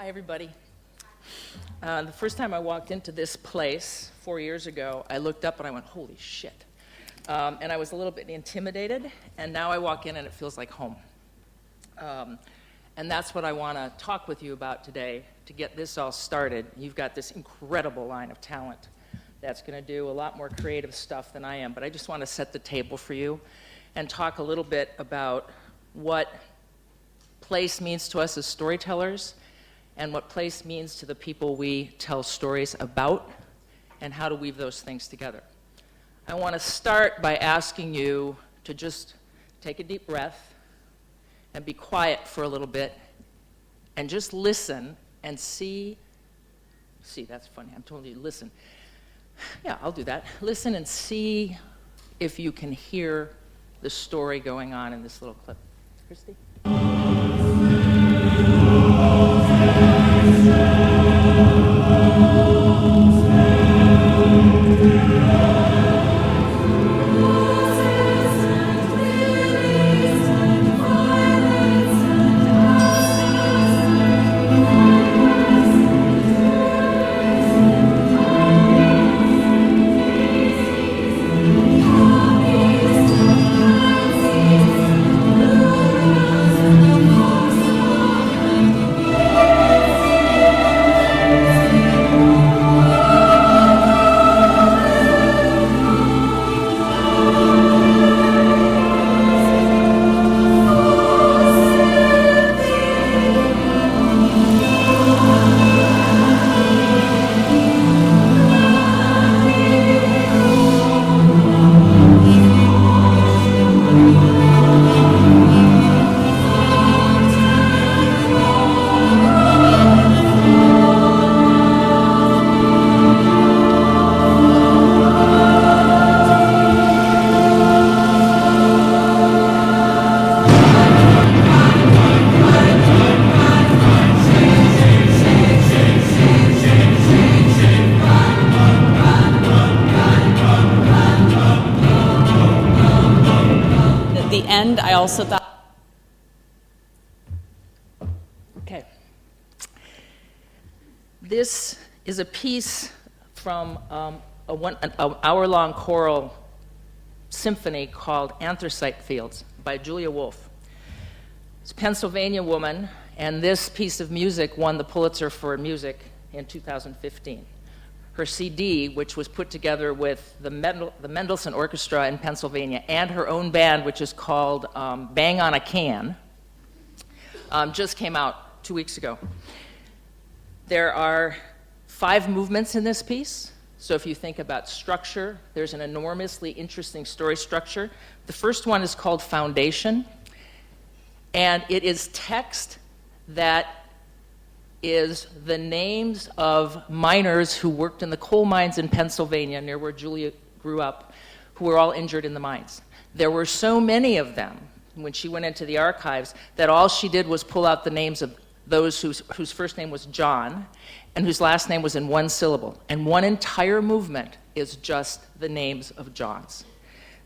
Hi, everybody. The first time I walked into this place 4 years ago, I looked up and I went, holy shit. And I was a little bit intimidated, and now I walk in and it feels like home. And that's what I want to talk with you about today to get this all started. You've got this incredible line of talent that's going to do a lot more creative stuff than I am, but I just want to set the table for you and talk a little bit about what place means to us as storytellers and what place means to the people we tell stories about and how to weave those things together. I want to start by asking you to just take a deep breath and be quiet for a little bit and just listen and see, that's funny, I'm telling you, listen. Yeah, I'll do that. Listen and see if you can hear the story going on in this little clip. Christy? I also thought. Okay. This is a piece from an hour-long choral symphony called Anthracite Fields by Julia Wolfe. It's a Pennsylvania woman, and this piece of music won the Pulitzer for Music in 2015. Her CD, which was put together with the Mendelssohn Orchestra in Pennsylvania and her own band, which is called Bang on a Can, just came out 2 weeks ago. There are 5 movements in this piece. So if you think about structure, there's an enormously interesting story structure. The first one is called Foundation, and it is text that is the names of miners who worked in the coal mines in Pennsylvania, near where Julia grew up, who were all injured in the mines. There were so many of them when she went into the archives that all she did was pull out the names of those whose first name was John and whose last name was in one syllable. And one entire movement is just the names of Johns.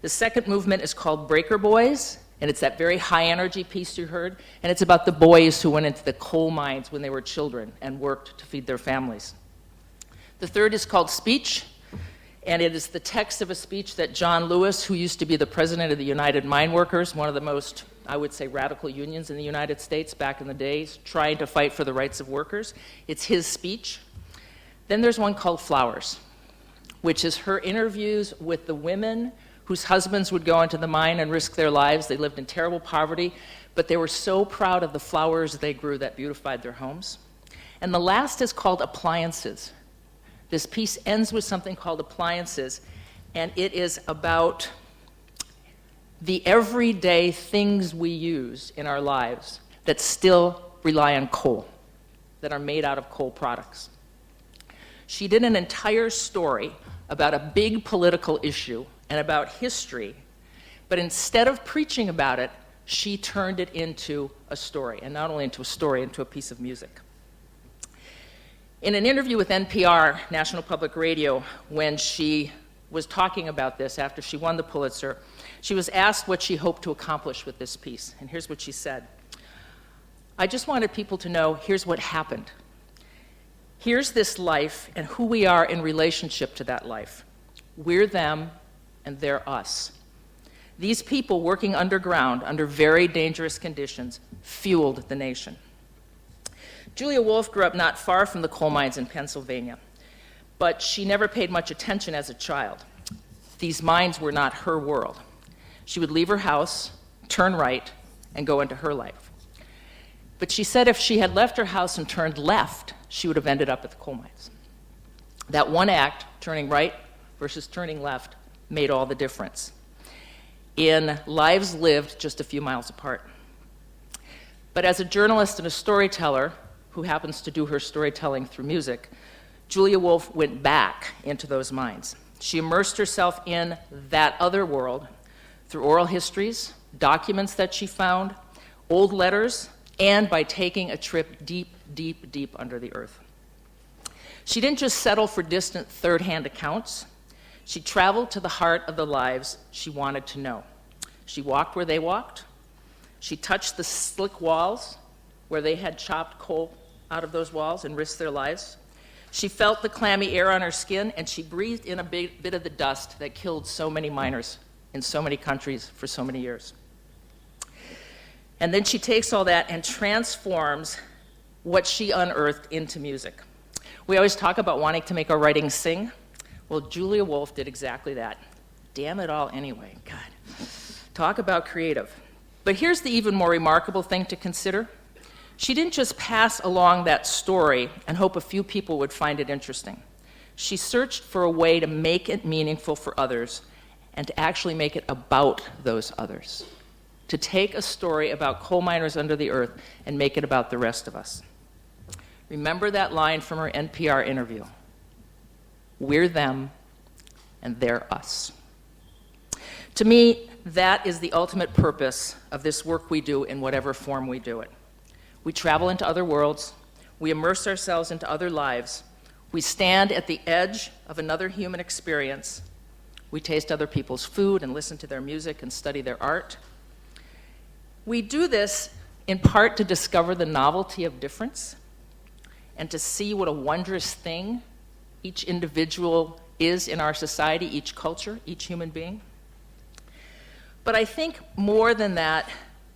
The second movement is called Breaker Boys, and it's that very high-energy piece you heard, and it's about the boys who went into the coal mines when they were children and worked to feed their families. The third is called Speech, and it is the text of a speech that John Lewis, who used to be the president of the United Mine Workers, one of the most, I would say, radical unions in the United States back in the days, trying to fight for the rights of workers. It's his speech. Then there's one called Flowers, which is her interviews with the women whose husbands would go into the mine and risk their lives. They lived in terrible poverty, but they were so proud of the flowers they grew that beautified their homes. And the last is called Appliances. This piece ends with something called Appliances, and it is about the everyday things we use in our lives that still rely on coal, that are made out of coal products. She did an entire story about a big political issue and about history, but instead of preaching about it, she turned it into a story, and not only into a story, into a piece of music. In an interview with NPR, National Public Radio, when she was talking about this after she won the Pulitzer, she was asked what she hoped to accomplish with this piece, and here's what she said. I just wanted people to know, here's what happened. Here's this life and who we are in relationship to that life. We're them and they're us. These people working underground under very dangerous conditions fueled the nation. Julia Wolf grew up not far from the coal mines in Pennsylvania, but she never paid much attention as a child. These mines were not her world. She would leave her house, turn right, and go into her life. But she said if she had left her house and turned left, she would have ended up at the coal mines. That one act, turning right versus turning left, made all the difference in lives lived just a few miles apart. But as a journalist and a storyteller who happens to do her storytelling through music, Julia Wolf went back into those mines. She immersed herself in that other world through oral histories, documents that she found, old letters, and by taking a trip deep, deep, deep under the earth. She didn't just settle for distant third-hand accounts. She traveled to the heart of the lives she wanted to know. She walked where they walked. She touched the slick walls where they had chopped coal out of those walls and risked their lives. She felt the clammy air on her skin, and she breathed in a bit of the dust that killed so many miners in so many countries for so many years. And then she takes all that and transforms what she unearthed into music. We always talk about wanting to make our writing sing. Well, Julia Wolf did exactly that. Damn it all anyway. God. Talk about creative. But here's the even more remarkable thing to consider. She didn't just pass along that story and hope a few people would find it interesting. She searched for a way to make it meaningful for others and to actually make it about those others. To take a story about coal miners under the earth and make it about the rest of us. Remember that line from her NPR interview. We're them and they're us. To me, that is the ultimate purpose of this work we do in whatever form we do it. We travel into other worlds. We immerse ourselves into other lives. We stand at the edge of another human experience. We taste other people's food and listen to their music and study their art. We do this in part to discover the novelty of difference and to see what a wondrous thing each individual is in our society, each culture, each human being. But I think more than that,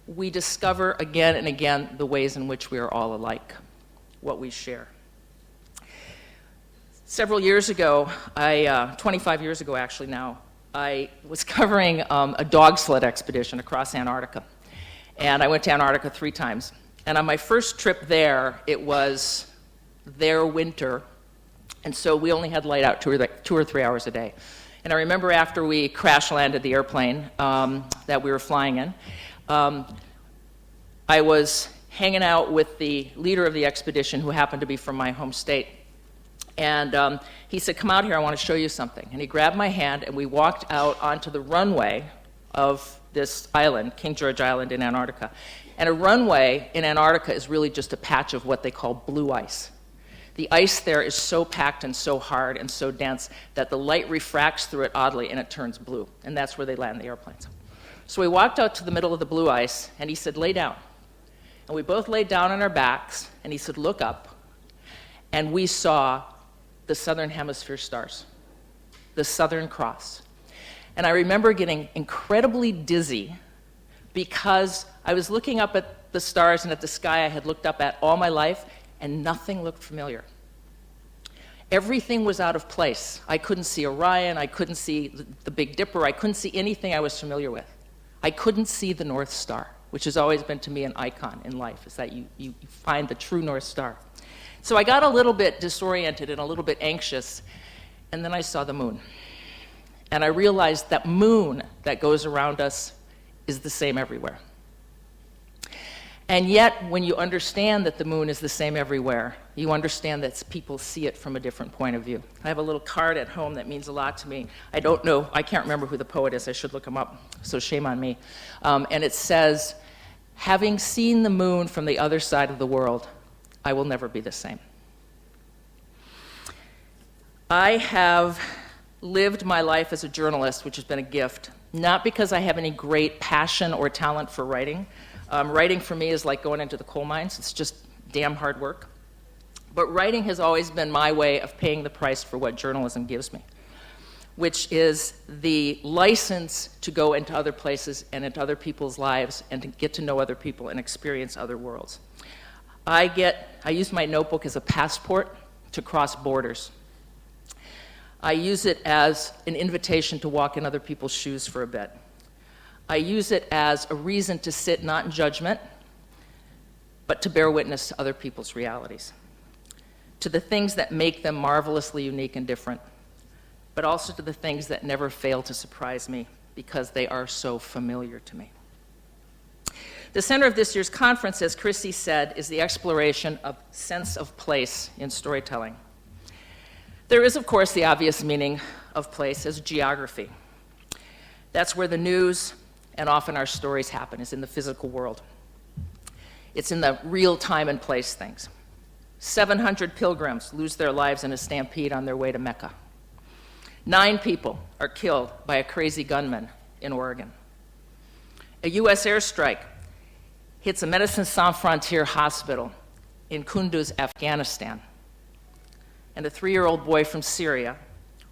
we discover again and again the ways in which we are all alike, what we share. Several years ago, 25 years ago actually now, I was covering a dog sled expedition across Antarctica. And I went to Antarctica 3 times. And on my first trip there, it was their winter. And so we only had light out 2 or 3 hours a day. And I remember after we crash landed the airplane that we were flying in, I was hanging out with the leader of the expedition, who happened to be from my home state. And he said, "Come out here, I want to show you something." And he grabbed my hand, and we walked out onto the runway of this island, King George Island in Antarctica. And a runway in Antarctica is really just a patch of what they call blue ice. The ice there is so packed and so hard and so dense that the light refracts through it oddly and it turns blue. And that's where they land the airplanes. So we walked out to the middle of the blue ice, and he said, "Lay down." And we both laid down on our backs, and he said, "Look up." And we saw the Southern Hemisphere stars, the Southern Cross. And I remember getting incredibly dizzy because I was looking up at the stars and at the sky I had looked up at all my life, and nothing looked familiar. Everything was out of place. I couldn't see Orion, I couldn't see the Big Dipper, I couldn't see anything I was familiar with. I couldn't see the North Star, which has always been to me an icon in life, is that you find the true North Star. So I got a little bit disoriented and a little bit anxious, and then I saw the moon. And I realized that moon that goes around us is the same everywhere. And yet, when you understand that the moon is the same everywhere, you understand that people see it from a different point of view. I have a little card at home that means a lot to me. I don't know, I can't remember who the poet is, I should look him up, so shame on me. And it says, "Having seen the moon from the other side of the world, I will never be the same." I have lived my life as a journalist, which has been a gift, not because I have any great passion or talent for writing. Writing for me is like going into the coal mines. It's just damn hard work. But writing has always been my way of paying the price for what journalism gives me, which is the license to go into other places and into other people's lives and to get to know other people and experience other worlds. I use my notebook as a passport to cross borders. I use it as an invitation to walk in other people's shoes for a bit. I use it as a reason to sit not in judgment, but to bear witness to other people's realities, to the things that make them marvelously unique and different, but also to the things that never fail to surprise me because they are so familiar to me. The center of this year's conference, as Chrissy said, is the exploration of sense of place in storytelling. There is, of course, the obvious meaning of place as geography. That's where the news and often our stories happen, is in the physical world. It's in the real time and place things. 700 pilgrims lose their lives in a stampede on their way to Mecca. 9 people are killed by a crazy gunman in Oregon. A U.S. airstrike hits a Médecins Sans Frontières hospital in Kunduz, Afghanistan. And a 3-year-old boy from Syria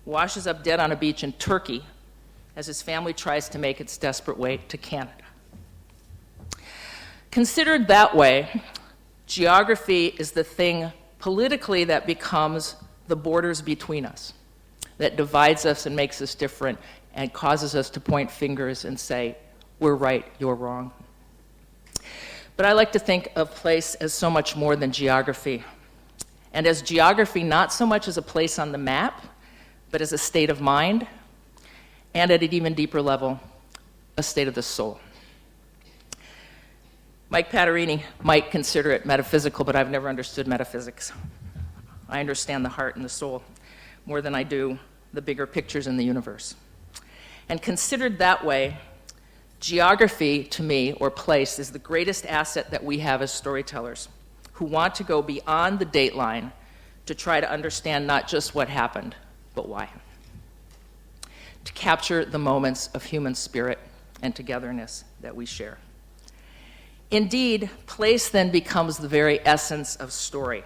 washes up dead on a beach in Turkey as his family tries to make its desperate way to Canada. Considered that way, geography is the thing politically that becomes the borders between us, that divides us and makes us different and causes us to point fingers and say, we're right, you're wrong. But I like to think of place as so much more than geography. And as geography, not so much as a place on the map, but as a state of mind, and at an even deeper level, a state of the soul. Mike Paterini might consider it metaphysical, but I've never understood metaphysics. I understand the heart and the soul more than I do the bigger pictures in the universe. And considered that way, geography, to me, or place, is the greatest asset that we have as storytellers who want to go beyond the dateline to try to understand not just what happened, but why. To capture the moments of human spirit and togetherness that we share. Indeed, place then becomes the very essence of story.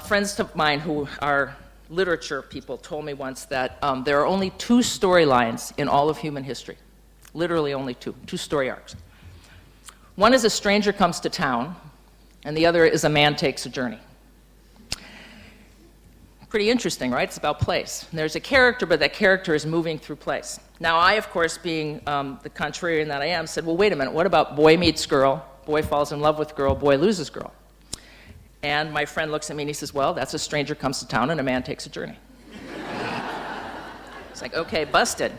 Friends of mine who are literature people told me once that there are only 2 storylines in all of human history. Literally only 2 story arcs. One is a stranger comes to town, and the other is a man takes a journey. Pretty interesting, right? It's about place. And there's a character, but that character is moving through place. Now, I, of course, being the contrarian that I am, said, well, wait a minute, what about boy meets girl, boy falls in love with girl, boy loses girl? And my friend looks at me and he says, well, that's a stranger comes to town and a man takes a journey. It's like, okay, busted.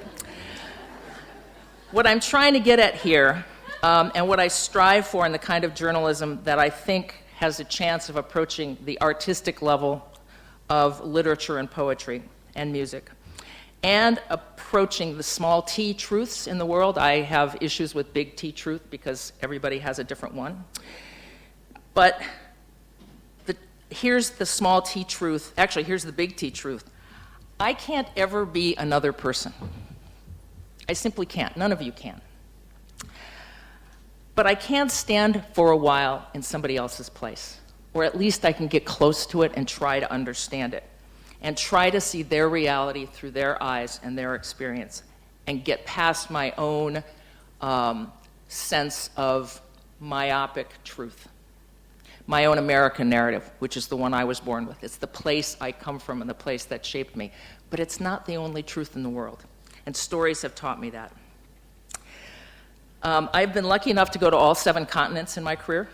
What I'm trying to get at here, and what I strive for in the kind of journalism that I think has a chance of approaching the artistic level of literature and poetry and music, and approaching the small t truths in the world. I have issues with big T truth because everybody has a different one. But here's the small t truth. Actually, here's the big T truth. I can't ever be another person. I simply can't. None of you can. But I can stand for a while in somebody else's place, or at least I can get close to it and try to understand it, and try to see their reality through their eyes and their experience, and get past my own sense of myopic truth, my own American narrative, which is the one I was born with. It's the place I come from and the place that shaped me. But it's not the only truth in the world, and stories have taught me that. I've been lucky enough to go to all 7 continents in my career,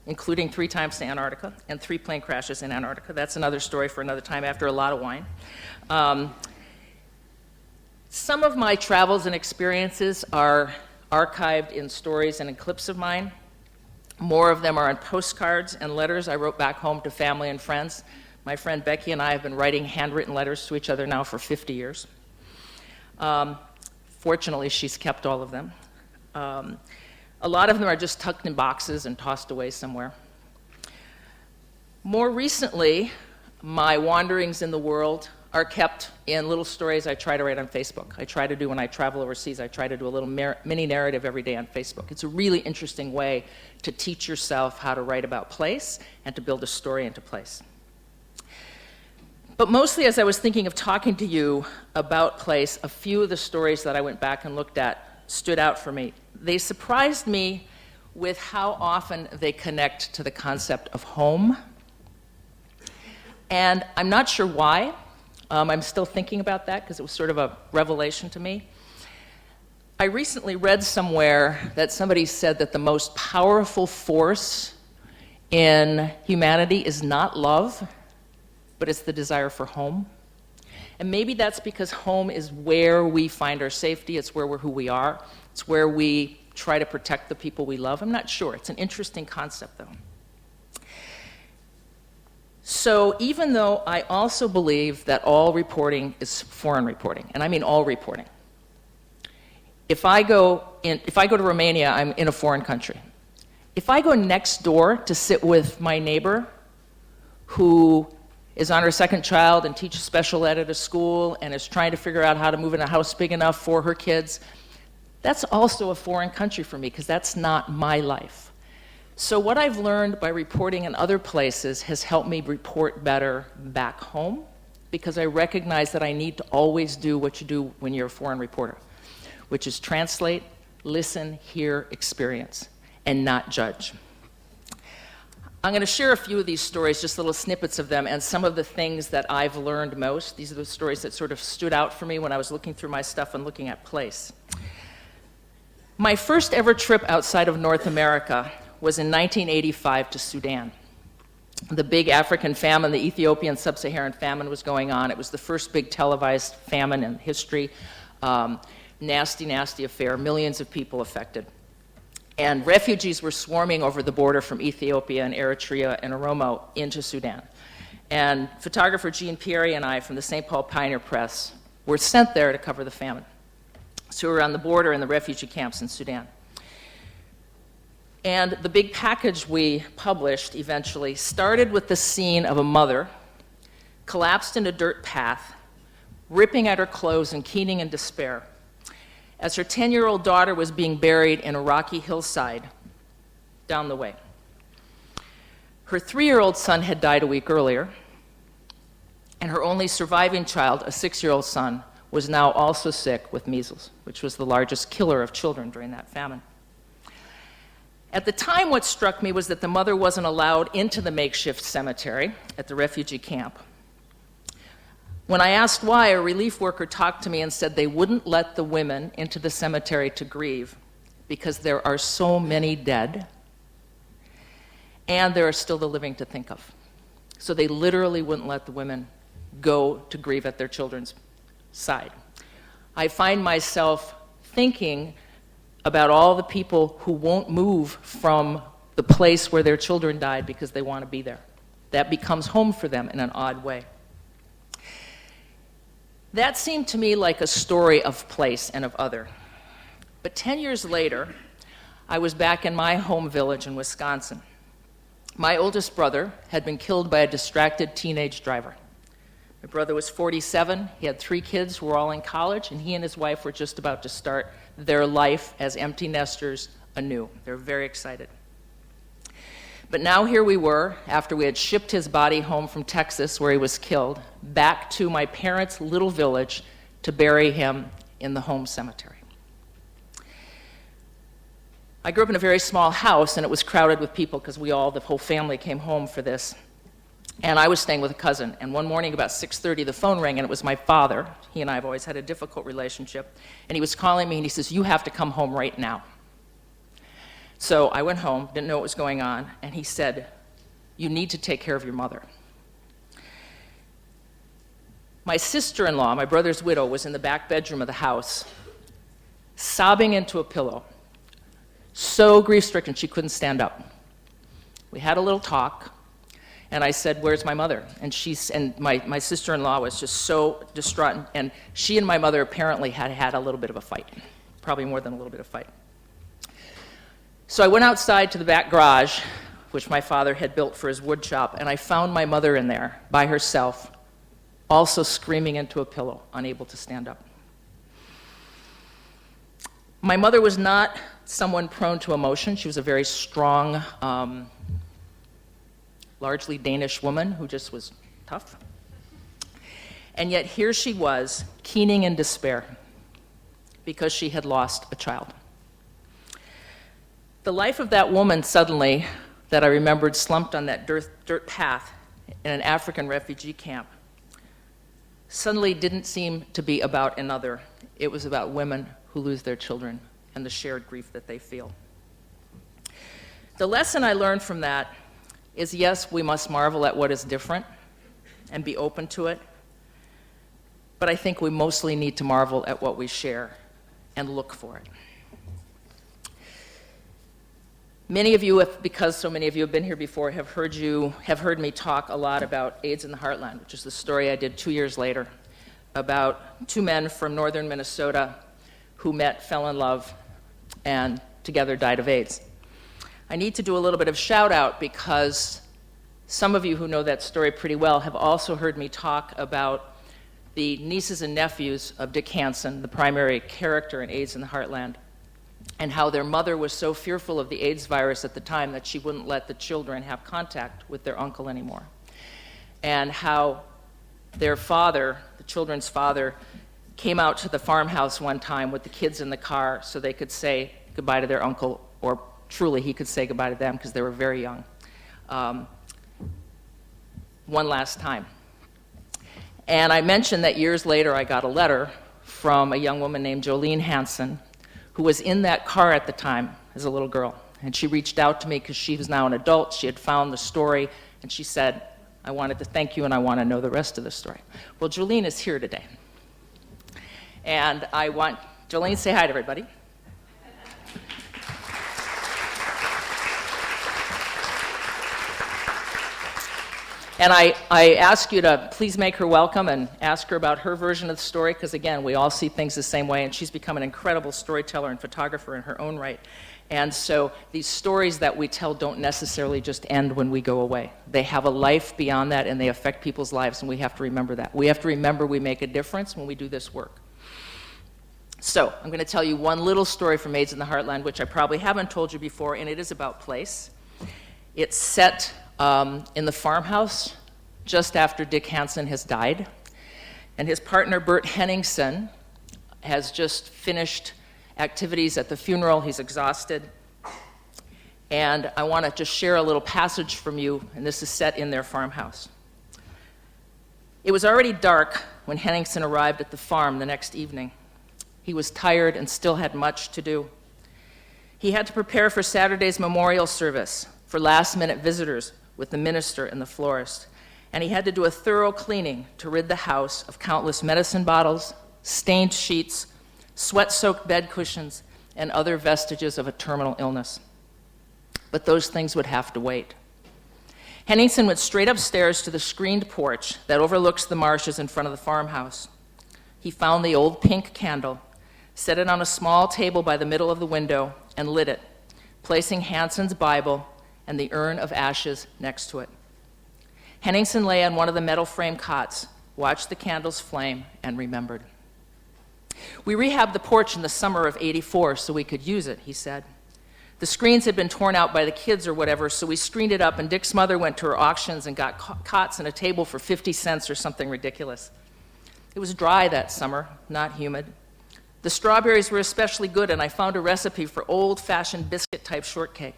including 3 times to Antarctica and 3 plane crashes in Antarctica. That's another story for another time after a lot of wine. Some of my travels and experiences are archived in stories and in clips of mine. More of them are on postcards and letters I wrote back home to family and friends. My friend Becky and I have been writing handwritten letters to each other now for 50 years. Fortunately, she's kept all of them. A lot of them are just tucked in boxes and tossed away somewhere. More recently, my wanderings in the world are kept in little stories I try to write on Facebook. I try to do when I travel overseas, I try to do a little mini narrative every day on Facebook. It's a really interesting way to teach yourself how to write about place and to build a story into place. But mostly as I was thinking of talking to you about place, a few of the stories that I went back and looked at stood out for me. They surprised me with how often they connect to the concept of home. And I'm not sure why. I'm still thinking about that because it was sort of a revelation to me. I recently read somewhere that somebody said that the most powerful force in humanity is not love, but it's the desire for home. And maybe that's because home is where we find our safety, it's where we're who we are, it's where we try to protect the people we love. I'm not sure. It's an interesting concept, though. So even though I also believe that all reporting is foreign reporting, and I mean all reporting. If I go to Romania, I'm in a foreign country. If I go next door to sit with my neighbor who is on her second child and teaches special ed at a school and is trying to figure out how to move in a house big enough for her kids, that's also a foreign country for me because that's not my life. So what I've learned by reporting in other places has helped me report better back home because I recognize that I need to always do what you do when you're a foreign reporter, which is translate, listen, hear, experience, and not judge. I'm going to share a few of these stories, just little snippets of them, and some of the things that I've learned most. These are the stories that sort of stood out for me when I was looking through my stuff and looking at place. My first ever trip outside of North America was in 1985 to Sudan. The big African famine, the Ethiopian sub-Saharan famine was going on. It was the first big televised famine in history. Nasty, nasty affair, millions of people affected. And refugees were swarming over the border from Ethiopia and Eritrea and Oromo into Sudan. And photographer Jean Pierre and I from the St. Paul Pioneer Press were sent there to cover the famine. So we were on the border in the refugee camps in Sudan. And the big package we published eventually started with the scene of a mother collapsed in a dirt path, ripping at her clothes and keening in despair, as her 10-year-old daughter was being buried in a rocky hillside down the way. Her 3-year-old son had died a week earlier, and her only surviving child, a 6-year-old son, was now also sick with measles, which was the largest killer of children during that famine. At the time, what struck me was that the mother wasn't allowed into the makeshift cemetery at the refugee camp. When I asked why, a relief worker talked to me and said they wouldn't let the women into the cemetery to grieve because there are so many dead and there are still the living to think of. So they literally wouldn't let the women go to grieve at their children's side. I find myself thinking about all the people who won't move from the place where their children died because they want to be there. That becomes home for them in an odd way. That seemed to me like a story of place and of other. But 10 years later, I was back in my home village in Wisconsin. My oldest brother had been killed by a distracted teenage driver. My brother was 47, he had 3 kids who were all in college, and he and his wife were just about to start their life as empty nesters anew. They were very excited. But now here we were, after we had shipped his body home from Texas, where he was killed, back to my parents' little village to bury him in the home cemetery. I grew up in a very small house, and it was crowded with people because the whole family came home for this. And I was staying with a cousin, and one morning about 6:30, the phone rang, and it was my father. He and I have always had a difficult relationship, and he was calling me, and he says, "You have to come home right now." So I went home, didn't know what was going on, and he said, "You need to take care of your mother." My sister-in-law, my brother's widow, was in the back bedroom of the house, sobbing into a pillow, so grief-stricken she couldn't stand up. We had a little talk. And I said, "Where's my mother?" And my sister-in-law was just so distraught. And she and my mother apparently had a little bit of a fight, probably more than a little bit of fight. So I went outside to the back garage, which my father had built for his wood shop, and I found my mother in there by herself, also screaming into a pillow, unable to stand up. My mother was not someone prone to emotion. She was a very strong, largely Danish woman who just was tough. And yet here she was, keening in despair because she had lost a child. The life of that woman suddenly, that I remembered slumped on that dirt path in an African refugee camp, suddenly didn't seem to be about another. It was about women who lose their children and the shared grief that they feel. The lesson I learned from that is, yes, we must marvel at what is different and be open to it, but I think we mostly need to marvel at what we share and look for it. Many of you, because so many of you have been here before, have heard me talk a lot about AIDS in the Heartland, which is the story I did 2 years later about two men from northern Minnesota who met, fell in love, and together died of AIDS. I need to do a little bit of shout out because some of you who know that story pretty well have also heard me talk about the nieces and nephews of Dick Hansen, the primary character in AIDS in the Heartland, and how their mother was so fearful of the AIDS virus at the time that she wouldn't let the children have contact with their uncle anymore. And how their father, the children's father, came out to the farmhouse one time with the kids in the car so they could say goodbye to their uncle, or truly he could say goodbye to them because they were very young, one last time. And I mentioned that years later I got a letter from a young woman named Jolene Hansen, who was in that car at the time as a little girl. And she reached out to me because she was now an adult. She had found the story, and she said, I wanted to thank you and I want to know the rest of the story. Well, Jolene is here today. And I want Jolene to say hi to everybody. And I ask you to please make her welcome and ask her about her version of the story, because again, we all see things the same way, and she's become an incredible storyteller and photographer in her own right. And so these stories that we tell don't necessarily just end when we go away. They have a life beyond that, and they affect people's lives, and we have to remember that. We have to remember we make a difference when we do this work. So I'm going to tell you one little story from AIDS in the Heartland, which I probably haven't told you before, and it is about place. It's set in the farmhouse just after Dick Hansen has died. And his partner, Bert Henningsen, has just finished activities at the funeral. He's exhausted. And I want to just share a little passage from you, and this is set in their farmhouse. It was already dark when Henningsen arrived at the farm the next evening. He was tired and still had much to do. He had to prepare for Saturday's memorial service, for last-minute visitors with the minister and the florist. And he had to do a thorough cleaning to rid the house of countless medicine bottles, stained sheets, sweat-soaked bed cushions, and other vestiges of a terminal illness. But those things would have to wait. Henningsen went straight upstairs to the screened porch that overlooks the marshes in front of the farmhouse. He found the old pink candle, set it on a small table by the middle of the window, and lit it, placing Hansen's Bible and the urn of ashes next to it. Henningsen lay on one of the metal frame cots, watched the candles flame, and remembered. We rehabbed the porch in the summer of '84 so we could use it, he said. The screens had been torn out by the kids or whatever, so we screened it up, and Dick's mother went to her auctions and got cots and a table for 50 cents or something ridiculous. It was dry that summer, not humid. The strawberries were especially good, and I found a recipe for old-fashioned biscuit-type shortcake.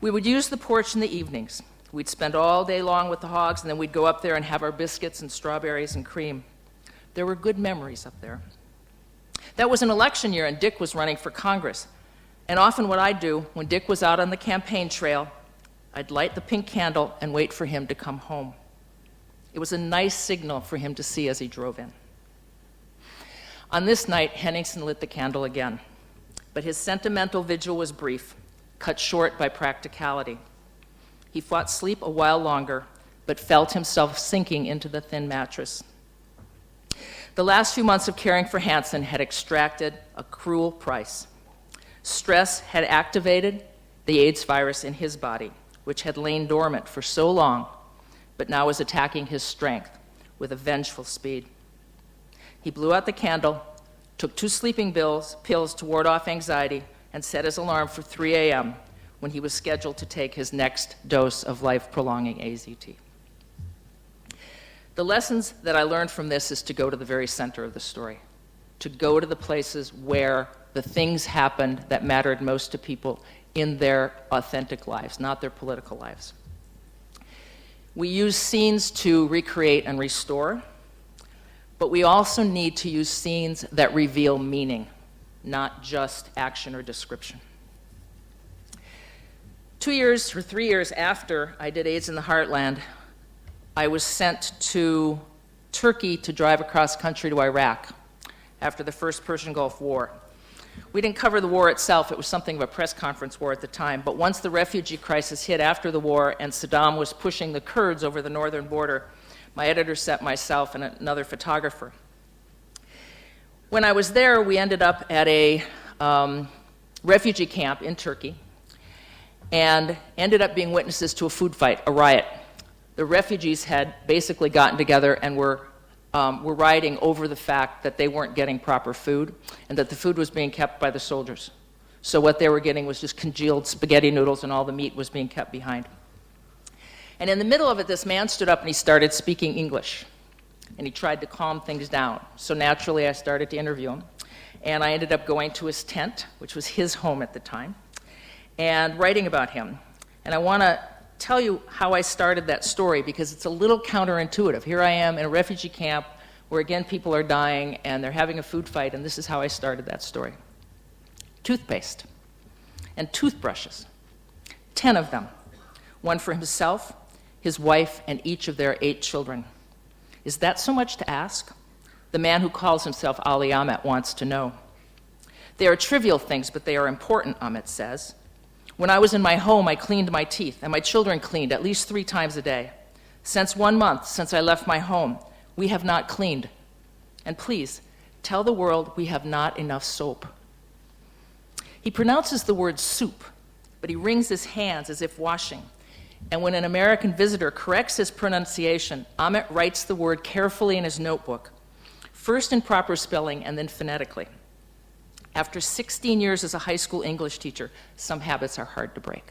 We would use the porch in the evenings. We'd spend all day long with the hogs, and then we'd go up there and have our biscuits and strawberries and cream. There were good memories up there. That was an election year, and Dick was running for Congress. And often what I'd do, when Dick was out on the campaign trail, I'd light the pink candle and wait for him to come home. It was a nice signal for him to see as he drove in. On this night, Henningsen lit the candle again, but his sentimental vigil was brief, cut short by practicality. He fought sleep a while longer, but felt himself sinking into the thin mattress. The last few months of caring for Hansen had extracted a cruel price. Stress had activated the AIDS virus in his body, which had lain dormant for so long, but now was attacking his strength, with a vengeful speed. He blew out the candle, took 2 sleeping pills to ward off anxiety, and set his alarm for 3 a.m. when he was scheduled to take his next dose of life-prolonging AZT. The lessons that I learned from this is to go to the very center of the story, to go to the places where the things happened that mattered most to people in their authentic lives, not their political lives. We use scenes to recreate and restore, but we also need to use scenes that reveal meaning, not just action or description. 2 years or 3 years after I did AIDS in the Heartland, I was sent to Turkey to drive across country to Iraq after the first Persian Gulf War. We didn't cover the war itself. It was something of a press conference war at the time. But once the refugee crisis hit after the war and Saddam was pushing the Kurds over the northern border, my editor sent myself and another photographer. When I was there, we ended up at a refugee camp in Turkey and ended up being witnesses to a food fight, a riot. The refugees had basically gotten together and were rioting over the fact that they weren't getting proper food and that the food was being kept by the soldiers. So what they were getting was just congealed spaghetti noodles, and all the meat was being kept behind. And in the middle of it, this man stood up and he started speaking English. And he tried to calm things down. So naturally, I started to interview him. And I ended up going to his tent, which was his home at the time, and writing about him. And I want to tell you how I started that story, because it's a little counterintuitive. Here I am in a refugee camp where, again, people are dying and they're having a food fight, and this is how I started that story. Toothpaste and toothbrushes, 10 of them, one for himself, his wife, and each of their 8 children. Is that so much to ask? The man who calls himself Ali Ahmet wants to know. They are trivial things, but they are important, Ahmet says. When I was in my home, I cleaned my teeth, and my children cleaned at least 3 times a day. Since 1 month, since I left my home, we have not cleaned. And please, tell the world we have not enough soap. He pronounces the word soup, but he wrings his hands as if washing. And when an American visitor corrects his pronunciation, Ahmet writes the word carefully in his notebook, first in proper spelling and then phonetically. After 16 years as a high school English teacher, some habits are hard to break.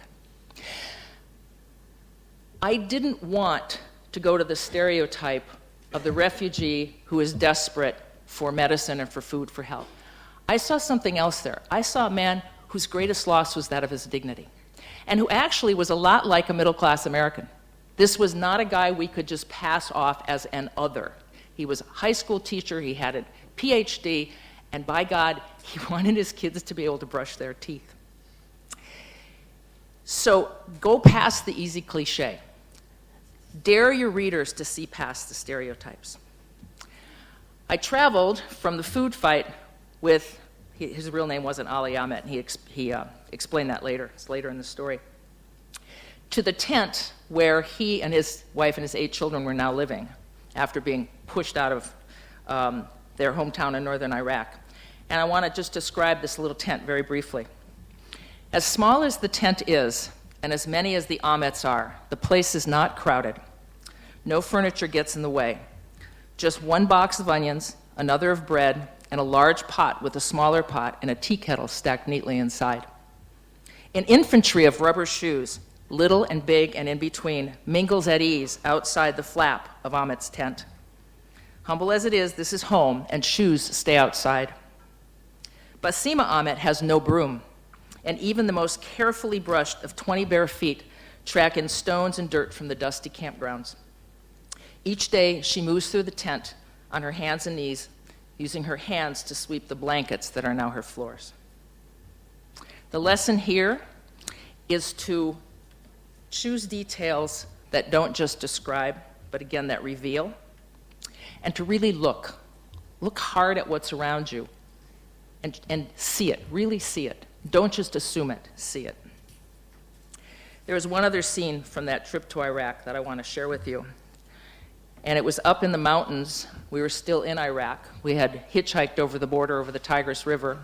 I didn't want to go to the stereotype of the refugee who is desperate for medicine and for food, for help. I saw something else there. I saw a man whose greatest loss was that of his dignity, and who actually was a lot like a middle-class American. This was not a guy we could just pass off as an other. He was a high school teacher, he had a PhD, and by God, he wanted his kids to be able to brush their teeth. So go past the easy cliche. Dare your readers to see past the stereotypes. I traveled from the food fight with, his real name wasn't Ali Ahmet, and he explained that later. It's later in the story. To the tent where he and his wife and his 8 children were now living after being pushed out of their hometown in northern Iraq. And I want to just describe this little tent very briefly. As small as the tent is, and as many as the Ahmets are, the place is not crowded. No furniture gets in the way. Just 1 box of onions, another of bread, and a large pot with a smaller pot and a tea kettle stacked neatly inside. An infantry of rubber shoes, little and big and in between, mingles at ease outside the flap of Ahmet's tent. Humble as it is, this is home, and shoes stay outside. But Sima Ahmet has no broom, and even the most carefully brushed of 20 bare feet track in stones and dirt from the dusty campgrounds. Each day, she moves through the tent on her hands and knees, using her hands to sweep the blankets that are now her floors. The lesson here is to choose details that don't just describe, but again, that reveal, and to really look. Look hard at what's around you and see it, really see it. Don't just assume it, see it. There was one other scene from that trip to Iraq that I want to share with you. And it was up in the mountains. We were still in Iraq. We had hitchhiked over the border, over the Tigris River.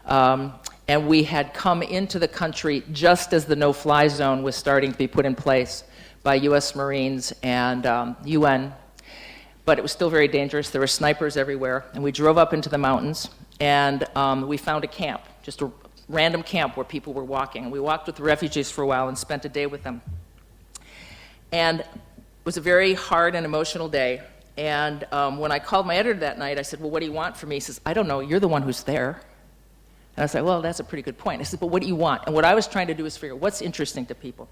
And we had come into the country just as the no-fly zone was starting to be put in place by U.S. Marines and UN. but it was still very dangerous. There were snipers everywhere, and we drove up into the mountains, and we found a camp, just a random camp where people were walking. And we walked with the refugees for a while and spent a day with them. And it was a very hard and emotional day. And when I called my editor that night, I said, well, what do you want from me? He says, I don't know, you're the one who's there. And I said, well, that's a pretty good point. I said, but what do you want? And what I was trying to do is figure out what's interesting to people.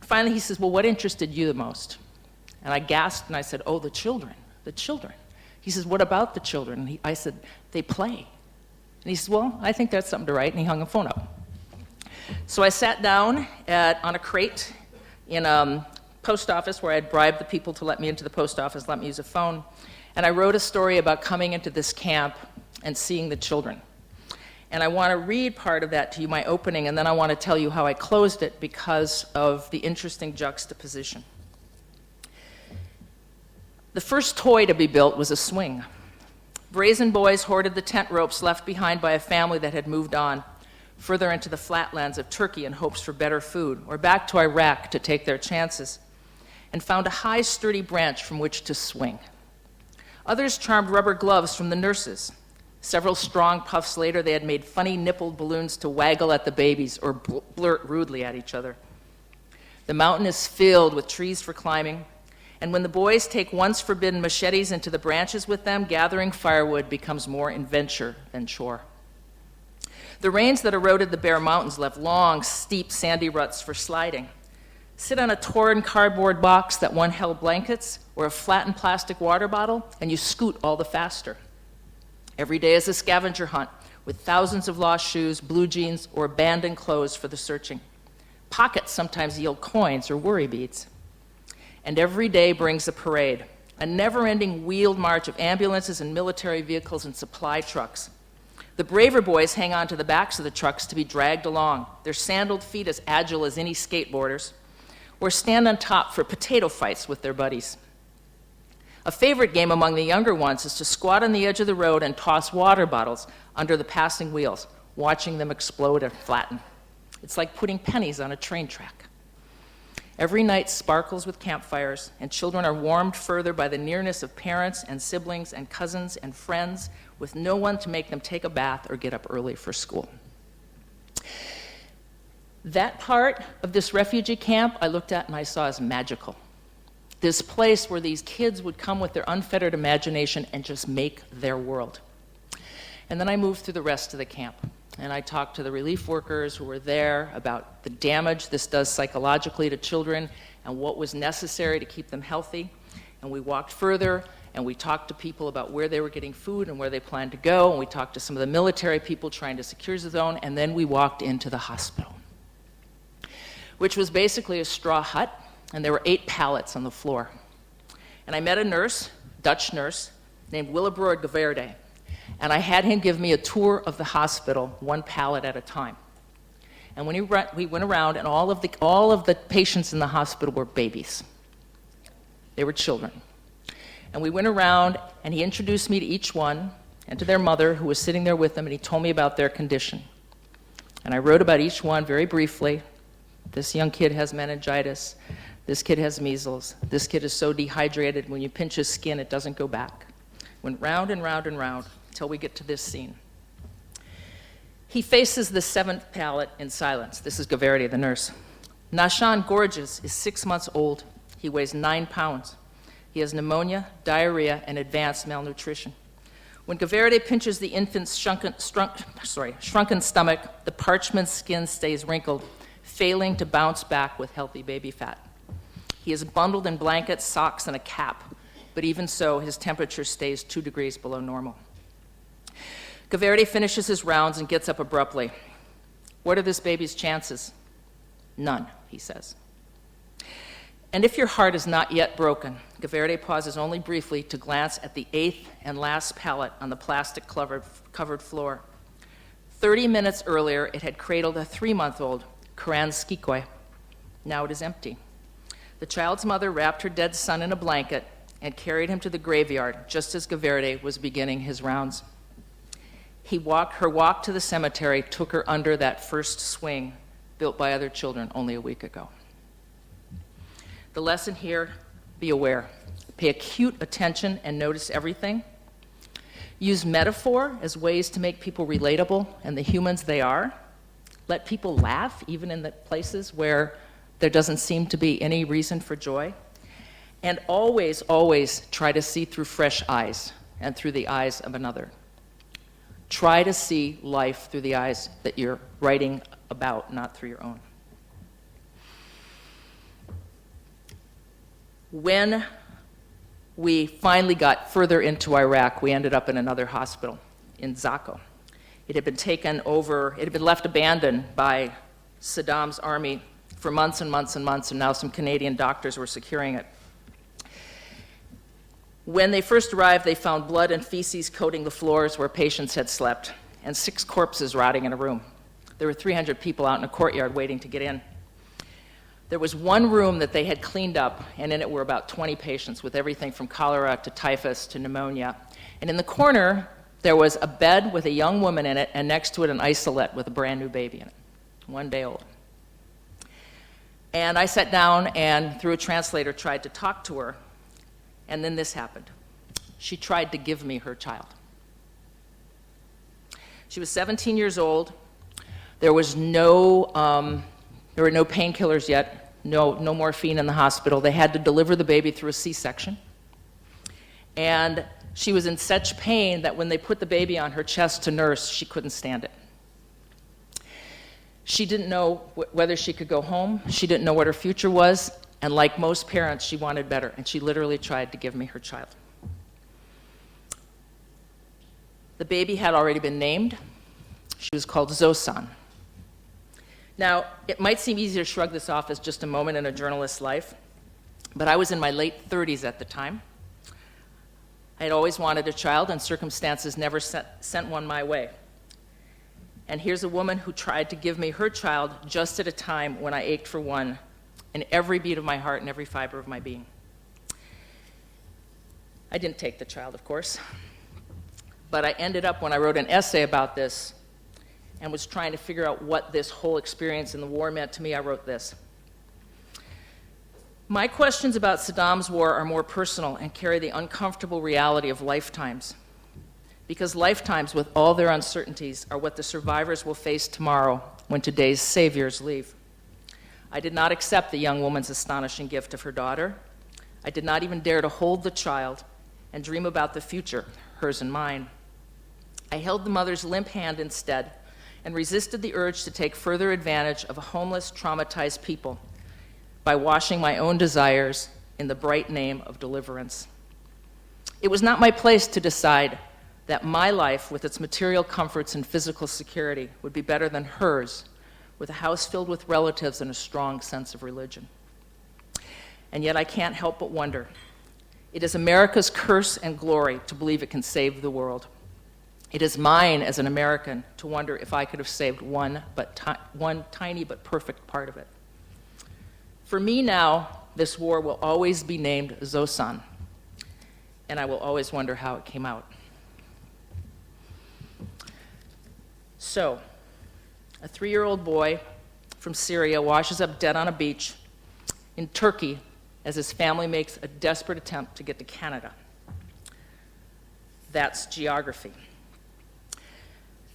Finally, he says, well, what interested you the most? And I gasped and I said, oh, the children, the children. He says, what about the children? And I said, they play. And he says, well, I think that's something to write, and he hung the phone up. So I sat down on a crate in a post office where I had bribed the people to let me into the post office, let me use a phone, and I wrote a story about coming into this camp and seeing the children. And I want to read part of that to you, my opening, and then I want to tell you how I closed it because of the interesting juxtaposition. The first toy to be built was a swing. Brazen boys hoarded the tent ropes left behind by a family that had moved on, further into the flatlands of Turkey in hopes for better food, or back to Iraq to take their chances, and found a high, sturdy branch from which to swing. Others charmed rubber gloves from the nurses. Several strong puffs later, they had made funny nippled balloons to waggle at the babies or blurt rudely at each other. The mountain is filled with trees for climbing, and when the boys take once forbidden machetes into the branches with them, gathering firewood becomes more adventure than chore. The rains that eroded the bare mountains left long, steep, sandy ruts for sliding. Sit on a torn cardboard box that one held blankets or a flattened plastic water bottle, and you scoot all the faster. Every day is a scavenger hunt with thousands of lost shoes, blue jeans, or abandoned clothes for the searching. Pockets sometimes yield coins or worry beads. And every day brings a parade, a never-ending wheeled march of ambulances and military vehicles and supply trucks. The braver boys hang on to the backs of the trucks to be dragged along, their sandaled feet as agile as any skateboarders, or stand on top for potato fights with their buddies. A favorite game among the younger ones is to squat on the edge of the road and toss water bottles under the passing wheels, watching them explode or flatten. It's like putting pennies on a train track. Every night sparkles with campfires, and children are warmed further by the nearness of parents and siblings and cousins and friends, with no one to make them take a bath or get up early for school. That part of this refugee camp I looked at and I saw as magical. This place where these kids would come with their unfettered imagination and just make their world. And then I moved through the rest of the camp, and I talked to the relief workers who were there about the damage this does psychologically to children and what was necessary to keep them healthy. And we walked further, and we talked to people about where they were getting food and where they planned to go, and we talked to some of the military people trying to secure the zone, and then we walked into the hospital, which was basically a straw hut, and there were 8 pallets on the floor. And I met a nurse, Dutch nurse, named Willebroord Gaverde, and I had him give me a tour of the hospital, 1 pallet at a time. And when we went around, and all of the patients in the hospital were babies. They were children. And we went around, and he introduced me to each one and to their mother, who was sitting there with them, and he told me about their condition. And I wrote about each one very briefly. This young kid has meningitis. This kid has measles. This kid is so dehydrated, when you pinch his skin, it doesn't go back. Went round and round and round until we get to this scene. He faces the 7th pallet in silence. This is Gaverde, the nurse. Nashan Gorges is 6 months old. He weighs 9 pounds. He has pneumonia, diarrhea, and advanced malnutrition. When Gaverde pinches the infant's shrunken stomach, the parchment skin stays wrinkled, failing to bounce back with healthy baby fat. He is bundled in blankets, socks, and a cap, but even so, his temperature stays 2 degrees below normal. Gaverde finishes his rounds and gets up abruptly. What are this baby's chances? None, he says. And if your heart is not yet broken, Gaverde pauses only briefly to glance at the 8th and last pallet on the plastic-covered floor. 30 minutes earlier, it had cradled a 3-month-old, Karan Skikoi. Now it is empty. The child's mother wrapped her dead son in a blanket and carried him to the graveyard just as Gaverde was beginning his rounds. Her walk to the cemetery took her under that first swing built by other children only a week ago. The lesson here be aware. Pay acute attention and notice everything. Use metaphor as ways to make people relatable and the humans they are. Let people laugh, even in the places where there doesn't seem to be any reason for joy. And always, always try to see through fresh eyes and through the eyes of another. Try to see life through the eyes that you're writing about, not through your own. When we finally got further into Iraq, we ended up in another hospital in Zako. It had been taken over, it had been left abandoned by Saddam's army for months and months and months, and now some Canadian doctors were securing it. When they first arrived, they found blood and feces coating the floors where patients had slept, and 6 corpses rotting in a room. There were 300 people out in a courtyard waiting to get in. There was one room that they had cleaned up, and in it were about 20 patients with everything from cholera to typhus to pneumonia. And in the corner, there was a bed with a young woman in it, and next to it an isolette with a brand new baby in it, 1 day old. And I sat down and, through a translator, tried to talk to her, and then this happened. She tried to give me her child. She was 17 years old. There were no painkillers yet, no morphine in the hospital. They had to deliver the baby through a C-section. And she was in such pain that when they put the baby on her chest to nurse, she couldn't stand it. She didn't know whether she could go home. She didn't know what her future was. And like most parents, she wanted better. And she literally tried to give me her child. The baby had already been named. She was called Zosan. Now, it might seem easy to shrug this off as just a moment in a journalist's life, but I was in my late 30s at the time. I had always wanted a child, and circumstances never sent one my way. And here's a woman who tried to give me her child just at a time when I ached for one in every beat of my heart and every fiber of my being. I didn't take the child, of course, but I ended up, when I wrote an essay about this and was trying to figure out what this whole experience in the war meant to me, I wrote this. My questions about Saddam's war are more personal and carry the uncomfortable reality of lifetimes, because lifetimes, with all their uncertainties, are what the survivors will face tomorrow when today's saviors leave. I did not accept the young woman's astonishing gift of her daughter. I did not even dare to hold the child and dream about the future, hers and mine. I held the mother's limp hand instead and resisted the urge to take further advantage of a homeless, traumatized people by washing my own desires in the bright name of deliverance. It was not my place to decide that my life, with its material comforts and physical security, would be better than hers, with a house filled with relatives and a strong sense of religion. And yet I can't help but wonder. It is America's curse and glory to believe it can save the world. It is mine as an American to wonder if I could have saved one tiny but perfect part of it. For me now, this war will always be named Zosan, and I will always wonder how it came out. So, a 3-year-old boy from Syria washes up dead on a beach in Turkey as his family makes a desperate attempt to get to Canada. That's geography.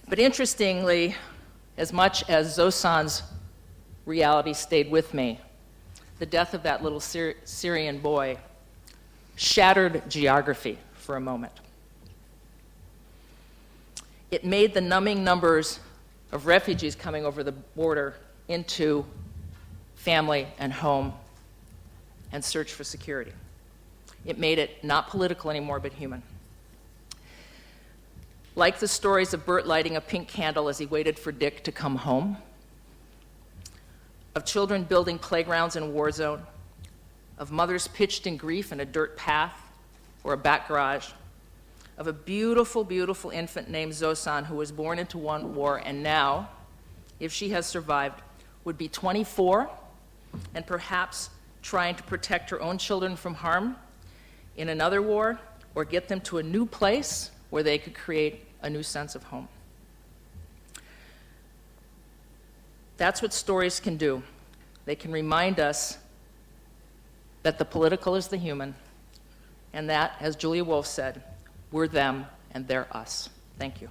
But interestingly, as much as Zosan's reality stayed with me, the death of that little Syrian boy shattered geography for a moment. It made the numbing numbers of refugees coming over the border into family and home and search for security. It made it not political anymore, but human. Like the stories of Bert lighting a pink candle as he waited for Dick to come home, of children building playgrounds in a war zone, of mothers pitched in grief in a dirt path or a back garage, of a beautiful, beautiful infant named Zosan who was born into one war and now, if she has survived, would be 24 and perhaps trying to protect her own children from harm in another war or get them to a new place where they could create a new sense of home. That's what stories can do. They can remind us that the political is the human, and that, as Julia Wolf said, we're them and they're us. Thank you.